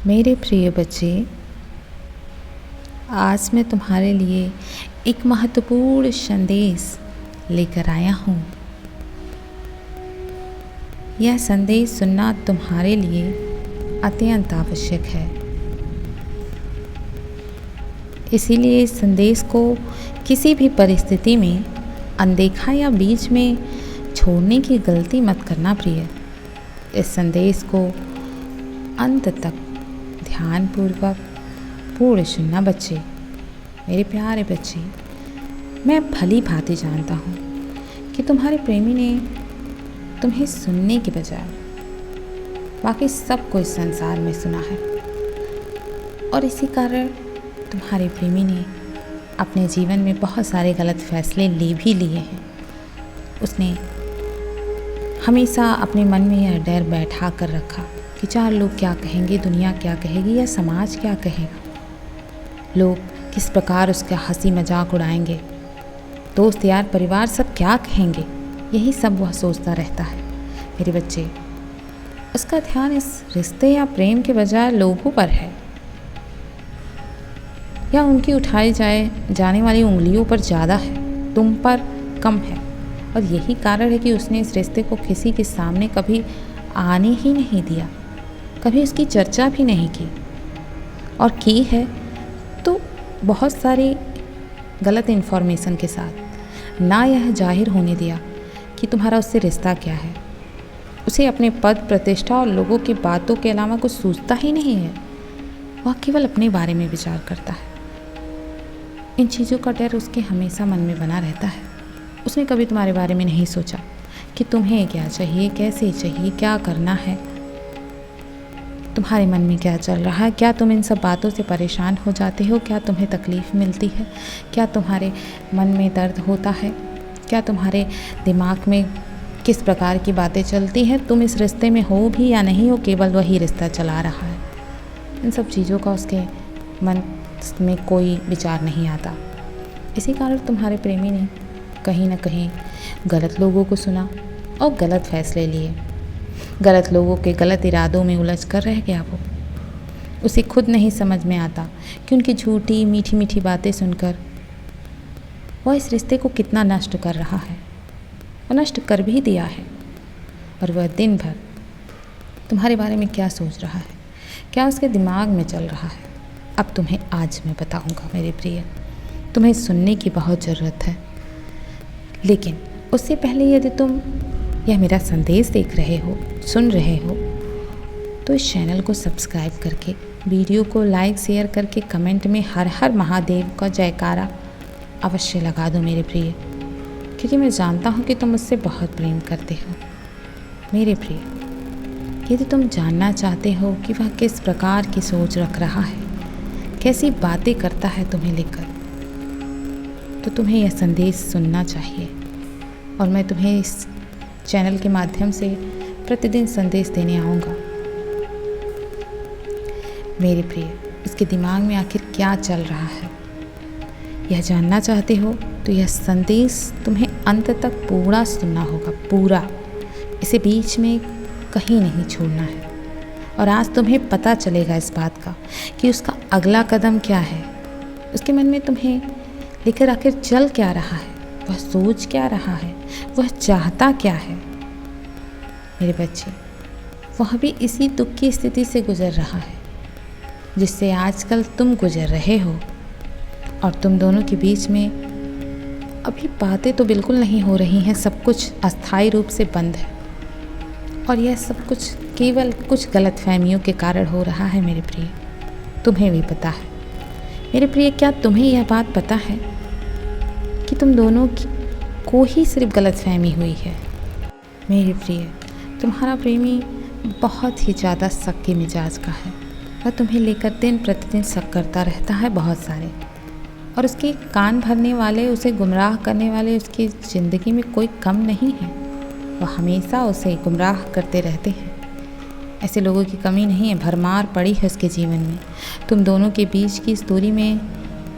मेरे प्रिय बच्चे, आज मैं तुम्हारे लिए एक महत्वपूर्ण संदेश लेकर आया हूँ। यह संदेश सुनना तुम्हारे लिए अत्यंत आवश्यक है। इसीलिए इस संदेश को किसी भी परिस्थिति में अनदेखा या बीच में छोड़ने की गलती मत करना प्रिय। इस संदेश को अंत तक ध्यानपूर्वक पूर्ण सुनना बच्चे। मेरे प्यारे बच्चे, मैं भली भांति जानता हूँ कि तुम्हारे प्रेमी ने तुम्हें सुनने के बजाय बाकी सब कुछ संसार में सुना है, और इसी कारण तुम्हारे प्रेमी ने अपने जीवन में बहुत सारे गलत फैसले भी लिए हैं। उसने हमेशा अपने मन में यह डर बैठा कर रखा कि चार लोग क्या कहेंगे, दुनिया क्या कहेगी या समाज क्या कहेगा, लोग किस प्रकार उसका हंसी मजाक उड़ाएंगे, दोस्त यार परिवार सब क्या कहेंगे। यही सब वह सोचता रहता है। मेरे बच्चे, उसका ध्यान इस रिश्ते या प्रेम के बजाय लोगों पर है, या उनकी उठाई जाने वाली उंगलियों पर ज़्यादा है, तुम पर कम है। और यही कारण है कि उसने इस रिश्ते को किसी के सामने कभी आने ही नहीं दिया, कभी उसकी चर्चा भी नहीं की, और की है तो बहुत सारी गलत इन्फॉर्मेशन के साथ। ना यह जाहिर होने दिया कि तुम्हारा उससे रिश्ता क्या है। उसे अपने पद, प्रतिष्ठा और लोगों की बातों के अलावा कुछ सोचता ही नहीं है। वह केवल अपने बारे में विचार करता है। इन चीज़ों का डर उसके हमेशा मन में बना रहता है। उसने कभी तुम्हारे बारे में नहीं सोचा कि तुम्हें क्या चाहिए, कैसे चाहिए, क्या करना है, तुम्हारे मन में क्या चल रहा है, क्या तुम इन सब बातों से परेशान हो जाते हो, क्या तुम्हें तकलीफ़ मिलती है, क्या तुम्हारे मन में दर्द होता है, क्या तुम्हारे दिमाग में किस प्रकार की बातें चलती हैं, तुम इस रिश्ते में हो भी या नहीं हो, केवल वही रिश्ता चला रहा है। इन सब चीज़ों का उसके मन में कोई विचार नहीं आता। इसी कारण तुम्हारे प्रेमी ने कहीं ना कहीं गलत लोगों को सुना और गलत फैसले लिए। गलत लोगों के गलत इरादों में उलझ कर रह गया वो। उसे खुद नहीं समझ में आता कि उनकी झूठी मीठी मीठी बातें सुनकर वह इस रिश्ते को कितना नष्ट कर रहा है। वह नष्ट कर भी दिया है। और वह दिन भर तुम्हारे बारे में क्या सोच रहा है, क्या उसके दिमाग में चल रहा है, अब तुम्हें आज मैं बताऊंगा मेरे प्रिय। तुम्हें सुनने की बहुत ज़रूरत है, लेकिन उससे पहले यदि तुम यह मेरा संदेश देख रहे हो, सुन रहे हो, तो इस चैनल को सब्सक्राइब करके, वीडियो को लाइक शेयर करके, कमेंट में हर हर महादेव का जयकारा अवश्य लगा दो मेरे प्रिय, क्योंकि मैं जानता हूँ कि तुम मुझसे बहुत प्रेम करते हो। मेरे प्रिय, यदि तुम जानना चाहते हो कि वह किस प्रकार की सोच रख रहा है, कैसी बातें करता है तुम्हें लेकर, तो तुम्हें यह संदेश सुनना चाहिए। और मैं तुम्हें इस चैनल के माध्यम से प्रतिदिन संदेश देने आऊँगा। मेरे प्रिय, इसके दिमाग में आखिर क्या चल रहा है, यह जानना चाहते हो तो यह संदेश तुम्हें अंत तक पूरा सुनना होगा, पूरा। इसे बीच में कहीं नहीं छोड़ना है। और आज तुम्हें पता चलेगा इस बात का कि उसका अगला कदम क्या है, उसके मन में तुम्हें लेकर आखिर चल क्या रहा है, वह सोच क्या रहा है, वह चाहता क्या है। मेरे बच्चे, वह भी इसी दुख की स्थिति से गुजर रहा है जिससे आजकल तुम गुजर रहे हो। और तुम दोनों के बीच में अभी बातें तो बिल्कुल नहीं हो रही हैं, सब कुछ अस्थायी रूप से बंद है। और यह सब कुछ केवल कुछ गलतफहमियों के कारण हो रहा है मेरे प्रिय, तुम्हें भी पता है। मेरे प्रिय, क्या तुम्हें यह बात पता है कि तुम दोनों को ही सिर्फ गलतफहमी हुई है। मेरे प्रिय, तुम्हारा प्रेमी बहुत ही ज़्यादा शक के मिजाज का है। वह तुम्हें लेकर दिन प्रतिदिन शक करता रहता है बहुत सारे, और उसके कान भरने वाले, उसे गुमराह करने वाले उसकी ज़िंदगी में कोई कम नहीं है। वह हमेशा उसे गुमराह करते रहते हैं। ऐसे लोगों की कमी नहीं है, भरमार पड़ी है उसके जीवन में। तुम दोनों के बीच की स्टोरी में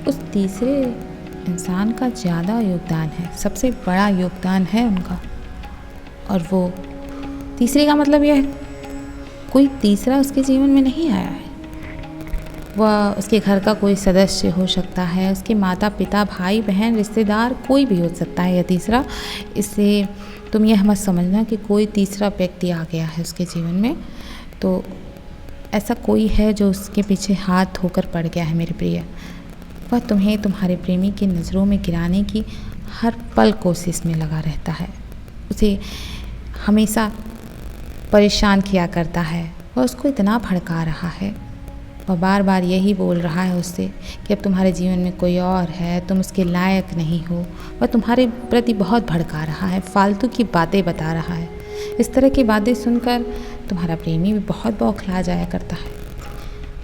उस तीसरे इंसान का ज़्यादा योगदान है, सबसे बड़ा योगदान है उनका। और वो तीसरे का मतलब यह कोई तीसरा उसके जीवन में नहीं आया है, वह उसके घर का कोई सदस्य हो सकता है, उसके माता पिता, भाई बहन, रिश्तेदार, कोई भी हो सकता है या तीसरा। इससे तुम यह मत समझना कि कोई तीसरा व्यक्ति आ गया है उसके जीवन में। तो ऐसा कोई है जो उसके पीछे हाथ धोकर पड़ गया है मेरे प्रिय। वह तुम्हें तुम्हारे प्रेमी की नज़रों में गिराने की हर पल कोशिश में लगा रहता है। उसे हमेशा परेशान किया करता है। वह उसको इतना भड़का रहा है। वह बार बार यही बोल रहा है उससे कि अब तुम्हारे जीवन में कोई और है, तुम उसके लायक नहीं हो। वह तुम्हारे प्रति बहुत भड़का रहा है, फालतू की बातें बता रहा है। इस तरह की बातें सुनकर तुम्हारा प्रेमी भी बहुत बौखला जाया करता है।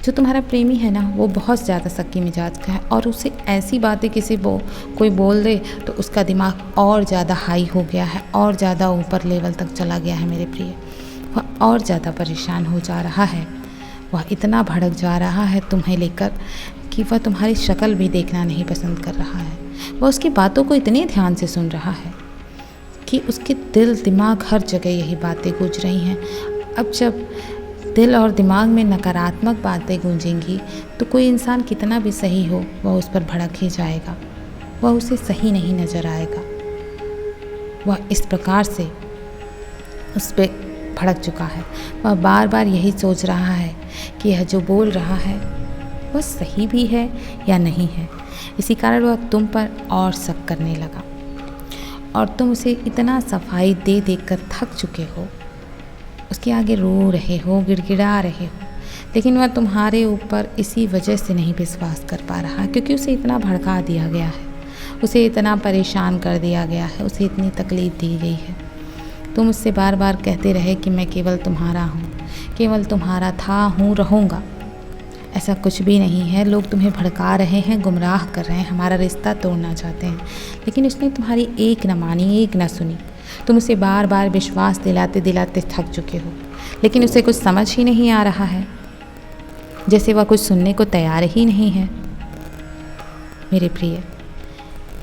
जो तुम्हारा प्रेमी है ना, वो बहुत ज़्यादा शक्की मिजाज का है और उसे ऐसी बातें कोई बोल दे तो उसका दिमाग और ज़्यादा हाई हो गया है और ज़्यादा ऊपर लेवल तक चला गया है मेरे प्रिय। वह और ज़्यादा परेशान हो जा रहा है। वह इतना भड़क जा रहा है तुम्हें लेकर कि वह तुम्हारी शक्ल भी देखना नहीं पसंद कर रहा है। वह उसकी बातों को इतने ध्यान से सुन रहा है कि उसके दिल दिमाग हर जगह यही बातें गूंज रही हैं। अब जब दिल और दिमाग में नकारात्मक बातें गूंजेंगी तो कोई इंसान कितना भी सही हो, वह उस पर भड़क ही जाएगा। वह उसे सही नहीं नज़र आएगा। वह इस प्रकार से उस पर भड़क चुका है। वह बार बार यही सोच रहा है कि यह जो बोल रहा है वह सही भी है या नहीं है। इसी कारण वह तुम पर और शक करने लगा और तुम उसे इतना सफाई दे देकर थक चुके हो। उसके आगे रो रहे हो, गिड़गिड़ा रहे हो, लेकिन वह तुम्हारे ऊपर इसी वजह से नहीं विश्वास कर पा रहा क्योंकि उसे इतना भड़का दिया गया है, उसे इतना परेशान कर दिया गया है, उसे इतनी तकलीफ़ दी गई है। तुम उससे बार बार कहते रहे कि मैं केवल तुम्हारा हूँ, केवल तुम्हारा था, हूँ, रहूँगा। ऐसा कुछ भी नहीं है। लोग तुम्हें भड़का रहे हैं, गुमराह कर रहे हैं, हमारा रिश्ता तोड़ना चाहते हैं, लेकिन उसने तुम्हारी एक न मानी, एक न सुनी। तुम उसे बार बार विश्वास दिलाते दिलाते थक चुके हो, लेकिन उसे कुछ समझ ही नहीं आ रहा है, जैसे वह कुछ सुनने को तैयार ही नहीं है। मेरे प्रिय,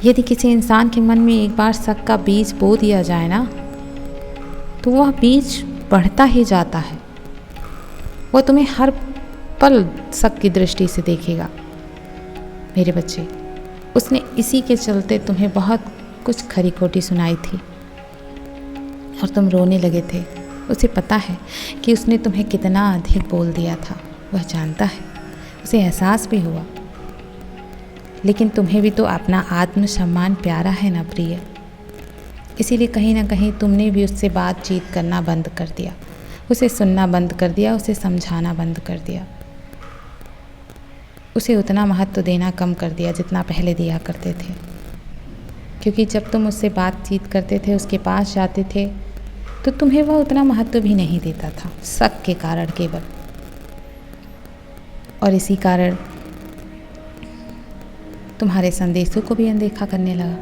यदि किसी इंसान के मन में एक बार शक का बीज बो दिया जाए ना, तो वह बीज बढ़ता ही जाता है। वह तुम्हें हर पल शक की दृष्टि से देखेगा। मेरे बच्चे, उसने इसी के चलते तुम्हें बहुत कुछ खरी खोटी सुनाई थी और तुम रोने लगे थे। उसे पता है कि उसने तुम्हें कितना अधिक बोल दिया था, वह जानता है, उसे एहसास भी हुआ। लेकिन तुम्हें भी तो अपना आत्मसम्मान प्यारा है ना प्रिय, इसीलिए कहीं ना कहीं तुमने भी उससे बातचीत करना बंद कर दिया, उसे सुनना बंद कर दिया, उसे समझाना बंद कर दिया, उसे उतना महत्व देना कम कर दिया जितना पहले दिया करते थे। क्योंकि जब तुम उससे बातचीत करते थे, उसके पास जाते थे, तो तुम्हें वह उतना महत्व भी नहीं देता था, शक के कारण केवल। और इसी कारण तुम्हारे संदेशों को भी अनदेखा करने लगा।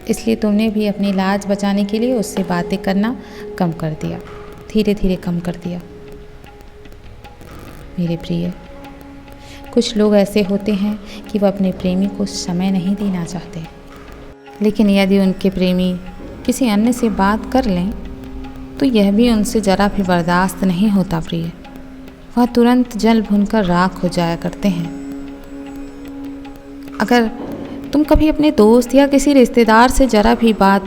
इसलिए तुमने भी अपनी लाज बचाने के लिए उससे बातें करना कम कर दिया, धीरे धीरे कम कर दिया। मेरे प्रिय, कुछ लोग ऐसे होते हैं कि वह अपने प्रेमी को समय नहीं देना चाहते, लेकिन यदि उनके प्रेमी किसी अन्य से बात कर लें तो यह भी उनसे ज़रा भी बर्दाश्त नहीं होता प्रिय। वह तुरंत जल भुनकर राख हो जाया करते हैं। अगर तुम कभी अपने दोस्त या किसी रिश्तेदार से ज़रा भी बात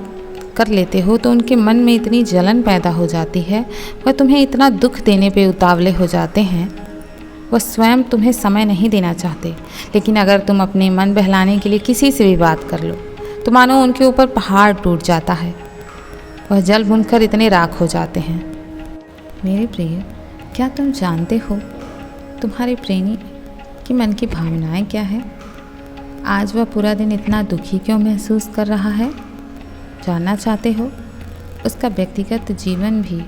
कर लेते हो तो उनके मन में इतनी जलन पैदा हो जाती है, वह तुम्हें इतना दुख देने पे उतावले हो जाते हैं, वह स्वयं तुम्हें समय नहीं देना चाहते। लेकिन अगर तुम अपने मन बहलाने के लिए किसी से भी बात कर लो तो मानो उनके ऊपर पहाड़ टूट जाता है, वह जल भुनकर इतने राख हो जाते हैं। मेरे प्रिय, क्या तुम जानते हो तुम्हारे प्रेमी के मन की भावनाएं क्या है? आज वह पूरा दिन इतना दुखी क्यों महसूस कर रहा है? जानना चाहते हो? उसका व्यक्तिगत जीवन भी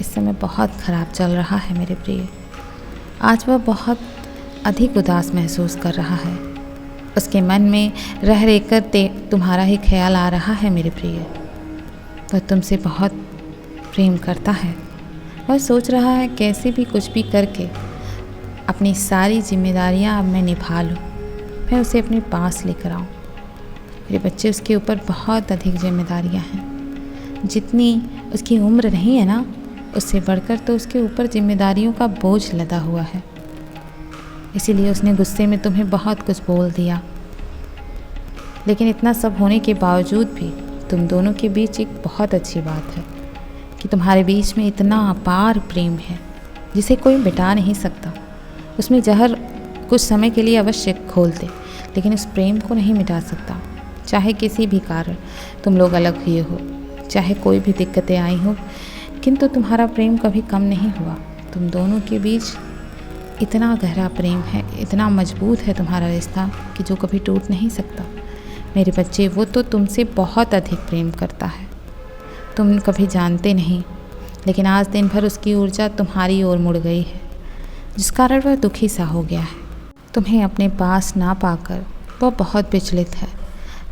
इस समय बहुत ख़राब चल रहा है मेरे प्रिय। आज वह बहुत अधिक उदास महसूस कर रहा है। उसके मन में रह रहकर तुम्हारा ही ख्याल आ रहा है मेरे प्रिय। वह तुमसे बहुत प्रेम करता है। वह सोच रहा है कैसे भी कुछ भी करके अपनी सारी जिम्मेदारियां अब मैं निभा लूँ, मैं उसे अपने पास लेकर आऊँ। मेरे बच्चे, उसके ऊपर बहुत अधिक जिम्मेदारियां हैं। जितनी उसकी उम्र नहीं है ना, उससे बढ़कर तो उसके ऊपर जिम्मेदारियों का बोझ लदा हुआ है। इसीलिए उसने गुस्से में तुम्हें बहुत कुछ बोल दिया। लेकिन इतना सब होने के बावजूद भी तुम दोनों के बीच एक बहुत अच्छी बात है कि तुम्हारे बीच में इतना अपार प्रेम है जिसे कोई मिटा नहीं सकता। उसमें जहर कुछ समय के लिए अवश्य घोल दे, लेकिन उस प्रेम को नहीं मिटा सकता। चाहे किसी भी कारण तुम लोग अलग हुए हो, चाहे कोई भी दिक्कतें आई हो, किंतु तुम्हारा प्रेम कभी कम नहीं हुआ। तुम दोनों के बीच इतना गहरा प्रेम है, इतना मजबूत है तुम्हारा रिश्ता कि जो कभी टूट नहीं सकता। मेरे बच्चे, वो तो तुमसे बहुत अधिक प्रेम करता है, तुम कभी जानते नहीं, लेकिन आज दिन भर उसकी ऊर्जा तुम्हारी ओर मुड़ गई है, जिस कारण वह दुखी सा हो गया है। तुम्हें अपने पास ना पाकर वह बहुत विचलित है।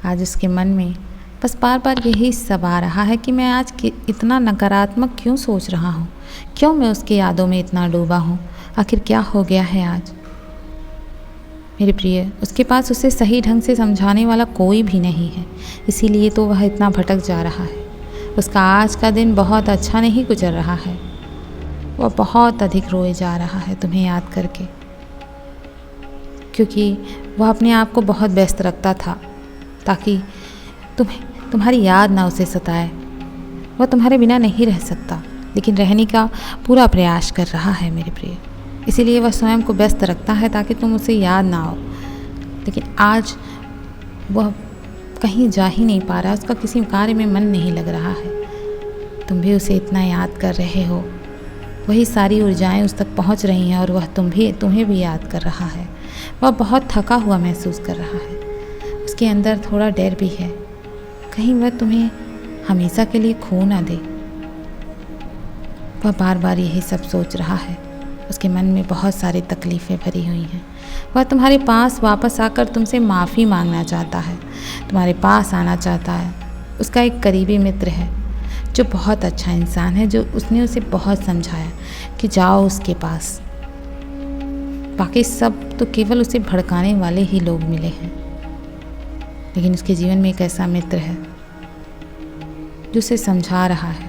आज उसके मन में बस बार बार यही सब आ रहा है कि मैं आज इतना नकारात्मक क्यों सोच रहा हूँ, क्यों मैं उसकी यादों में इतना डूबा हूँ, आखिर क्या हो गया है आज। मेरे प्रिय, उसके पास उसे सही ढंग से समझाने वाला कोई भी नहीं है, इसीलिए तो वह इतना भटक जा रहा है। उसका आज का दिन बहुत अच्छा नहीं गुजर रहा है। वह बहुत अधिक रोए जा रहा है तुम्हें याद करके, क्योंकि वह अपने आप को बहुत व्यस्त रखता था ताकि तुम्हारी याद ना उसे सताए। वह तुम्हारे बिना नहीं रह सकता, लेकिन रहने का पूरा प्रयास कर रहा है मेरे प्रिय। इसीलिए वह स्वयं को व्यस्त रखता है ताकि तुम उसे याद ना आओ। लेकिन आज वह कहीं जा ही नहीं पा रहा, उसका किसी कार्य में मन नहीं लग रहा है। तुम भी उसे इतना याद कर रहे हो, वही सारी ऊर्जाएं उस तक पहुंच रही हैं और वह तुम्हें भी याद कर रहा है। वह बहुत थका हुआ महसूस कर रहा है। उसके अंदर थोड़ा डर भी है, कहीं वह तुम्हें हमेशा के लिए खो ना दे। वह बार बार यही सब सोच रहा है। उसके मन में बहुत सारी तकलीफ़ें भरी हुई हैं। वह तुम्हारे पास वापस आकर तुमसे माफ़ी मांगना चाहता है, तुम्हारे पास आना चाहता है। उसका एक करीबी मित्र है जो बहुत अच्छा इंसान है, जो उसने उसे बहुत समझाया कि जाओ उसके पास। बाकी सब तो केवल उसे भड़काने वाले ही लोग मिले हैं, लेकिन उसके जीवन में एक ऐसा मित्र है जो उसे समझा रहा है।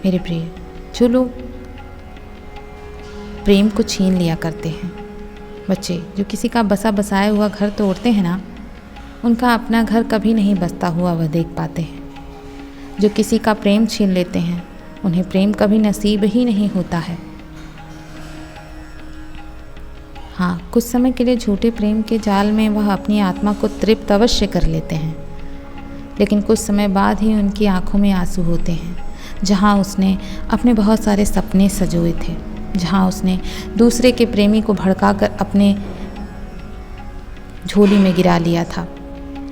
मेरे प्रिय, जो लोग प्रेम को छीन लिया करते हैं, बच्चे जो किसी का बसा बसाया हुआ घर तोड़ते हैं ना, उनका अपना घर कभी नहीं बसता हुआ वह देख पाते हैं। जो किसी का प्रेम छीन लेते हैं, उन्हें प्रेम कभी नसीब ही नहीं होता है। हाँ, कुछ समय के लिए झूठे प्रेम के जाल में वह अपनी आत्मा को तृप्त अवश्य कर लेते हैं, लेकिन कुछ समय बाद ही उनकी आंखों में आंसू होते हैं। जहाँ उसने अपने बहुत सारे सपने सजोए थे, जहाँ उसने दूसरे के प्रेमी को भड़काकर अपने झोली में गिरा लिया था।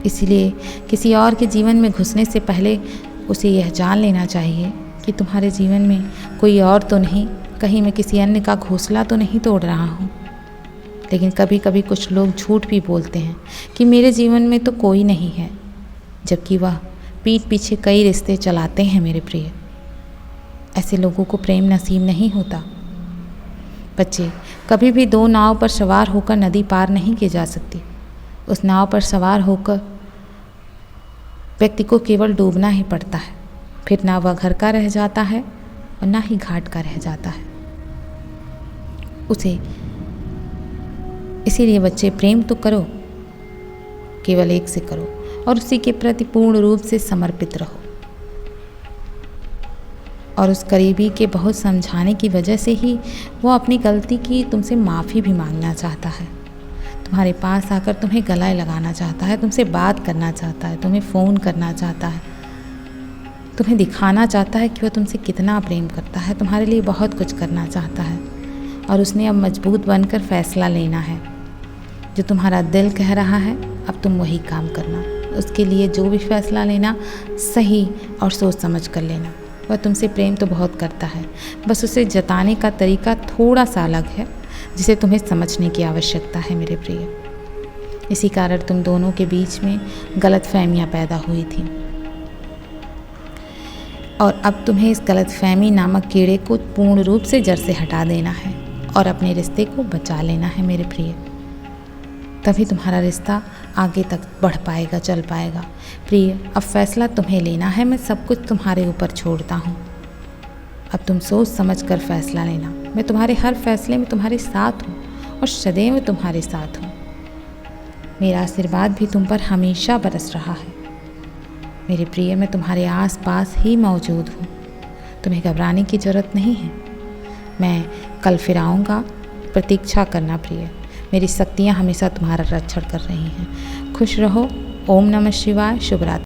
इसीलिए किसी और के जीवन में घुसने से पहले उसे यह जान लेना चाहिए कि तुम्हारे जीवन में कोई और तो नहीं, कहीं मैं किसी अन्य का घोंसला तो नहीं तोड़ रहा हूँ। लेकिन कभी कभी कुछ लोग झूठ भी बोलते हैं कि मेरे जीवन में तो कोई नहीं है, जबकि वह पीठ पीछे कई रिश्ते चलाते हैं। मेरे प्रिय, ऐसे लोगों को प्रेम नसीब नहीं होता। बच्चे, कभी भी दो नाव पर सवार होकर नदी पार नहीं की जा सकती। उस नाव पर सवार होकर व्यक्ति को केवल डूबना ही पड़ता है, फिर ना वह घर का रह जाता है और ना ही घाट का रह जाता है उसे। इसीलिए बच्चे, प्रेम तो करो, केवल एक से करो और उसी के प्रति पूर्ण रूप से समर्पित रहो। और उस करीबी के बहुत समझाने की वजह से ही वो अपनी गलती की तुमसे माफ़ी भी मांगना चाहता है। तुम्हारे पास आकर तुम्हें गले लगाना चाहता है, तुमसे बात करना चाहता है, तुम्हें फ़ोन करना चाहता है, तुम्हें दिखाना चाहता है कि वह तुमसे कितना प्रेम करता है, तुम्हारे लिए बहुत कुछ करना चाहता है। और उसने अब मजबूत बनकर फैसला लेना है। जो तुम्हारा दिल कह रहा है, अब तुम वही काम करना। उसके लिए जो भी फैसला लेना, सही और सोच समझ कर लेना। वह तुमसे प्रेम तो बहुत करता है, बस उसे जताने का तरीका थोड़ा सा अलग है, जिसे तुम्हें समझने की आवश्यकता है मेरे प्रिय। इसी कारण तुम दोनों के बीच में गलतफहमियां पैदा हुई थी, और अब तुम्हें इस गलतफहमी नामक कीड़े को पूर्ण रूप से जड़ से हटा देना है और अपने रिश्ते को बचा लेना है मेरे प्रिय। तभी तुम्हारा रिश्ता आगे तक बढ़ पाएगा, चल पाएगा। प्रिय, अब फैसला तुम्हें लेना है, मैं सब कुछ तुम्हारे ऊपर छोड़ता हूँ। अब तुम सोच समझ कर फैसला लेना। मैं तुम्हारे हर फैसले में तुम्हारे साथ हूँ और सदैव तुम्हारे साथ हूँ। मेरा आशीर्वाद भी तुम पर हमेशा बरस रहा है। मेरे प्रिय, मैं तुम्हारे आस पास ही मौजूद हूँ। तुम्हें घबराने की ज़रूरत नहीं है। मैं कल फिर आऊँगा, प्रतीक्षा करना प्रिय। मेरी शक्तियाँ हमेशा तुम्हारा रक्षण कर रही हैं। खुश रहो। ओम नमः शिवाय। शुभ रात्रि।